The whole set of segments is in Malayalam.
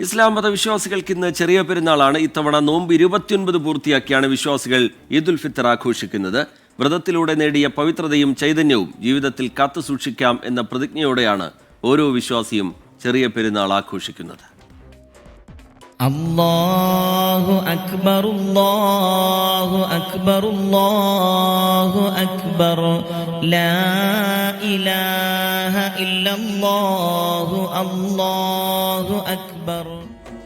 ഇസ്ലാം മത വിശ്വാസികൾക്ക് ഇന്ന് ചെറിയ പെരുന്നാളാണ്. ഇത്തവണ നോമ്പ് 29 പൂർത്തിയാക്കിയാണ് വിശ്വാസികൾ ഈദുൽ ഫിത്തർ ആഘോഷിക്കുന്നത്. വ്രതത്തിലൂടെ നേടിയ പവിത്രതയും ചൈതന്യവും ജീവിതത്തിൽ കാത്തുസൂക്ഷിക്കാം എന്ന പ്രതിജ്ഞയോടെയാണ് ഓരോ വിശ്വാസിയും ചെറിയ പെരുന്നാൾ ആഘോഷിക്കുന്നത്. അല്ലാഹു അക്ബർ അല്ലാഹു അക്ബർ അല്ലാഹു അക്ബർ ലാ ഇലാഹ ഇല്ലല്ലാഹു അല്ലാഹു അക്ബർ.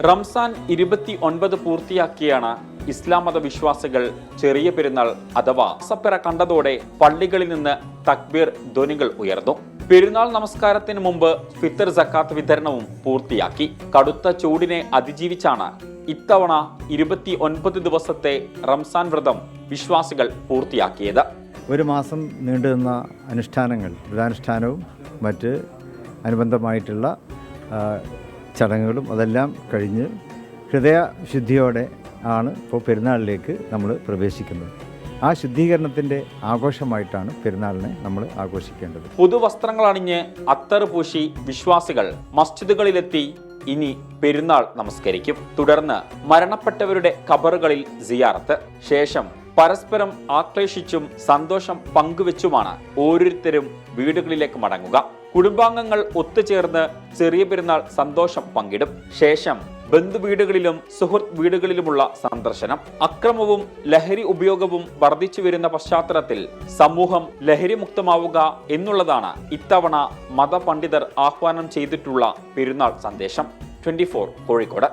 റംസാൻ 29 പൂർത്തിയാക്കിയാണ് ഇസ്ലാം മത വിശ്വാസികൾ ചെറിയ പെരുന്നാൾ അഥവാ സപ്പറ കണ്ടതോടെ പള്ളികളിൽ നിന്ന് തക്ബീർ ധ്വനികൾ ഉയർന്നു. പെരുന്നാൾ നമസ്കാരത്തിന് മുമ്പ് ഫിത്തർ സക്കാത്ത് വിതരണവും പൂർത്തിയാക്കി. കടുത്ത ചൂടിനെ അതിജീവിച്ചാണ് ഇത്തവണ 29 ദിവസത്തെ റംസാൻ വ്രതം വിശ്വാസികൾ പൂർത്തിയാക്കിയത്. ഒരു മാസം നീണ്ടുനിന്ന അനുഷ്ഠാനങ്ങൾ, വ്രതാനുഷ്ഠാനവും മറ്റ് അനുബന്ധമായിട്ടുള്ള ചടങ്ങുകളും അതെല്ലാം കഴിഞ്ഞ് ഹൃദയശുദ്ധിയോടെ ആണ് ഇപ്പോൾ പെരുന്നാളിലേക്ക് നമ്മൾ പ്രവേശിക്കുന്നത്. ആ ശുദ്ധീകരണത്തിൻ്റെ ആഘോഷമായിട്ടാണ് പെരുന്നാളിനെ നമ്മൾ ആഘോഷിക്കേണ്ടത്. പുതുവസ്ത്രങ്ങൾ അണിഞ്ഞ് അത്തർ പൂശി വിശ്വാസികൾ മസ്ജിദുകളിലെത്തി ഇനി പെരുന്നാൾ നമസ്കരിക്കും. തുടർന്ന് മരണപ്പെട്ടവരുടെ ഖബറുകളിൽ സിയാറത്ത്. ശേഷം പരസ്പരം ആക്ലേശിച്ചും സന്തോഷം പങ്കുവെച്ചുമാണ് ഓരോരുത്തരും വീടുകളിലേക്ക് മടങ്ങുക. കുടുംബാംഗങ്ങൾ ഒത്തുചേർന്ന് ചെറിയ പെരുന്നാൾ സന്തോഷം പങ്കിടും. ശേഷം ബന്ധുവീടുകളിലും സുഹൃത്ത് വീടുകളിലുമുള്ള സന്ദർശനം. അക്രമവും ലഹരി ഉപയോഗവും വർദ്ധിച്ചു വരുന്ന പശ്ചാത്തലത്തിൽ സമൂഹം ലഹരി മുക്തമാവുക എന്നുള്ളതാണ് ഇത്തവണ മതപണ്ഡിതർ ആഹ്വാനം ചെയ്തിട്ടുള്ള പെരുന്നാൾ സന്ദേശം. 24 കോഴിക്കോട്.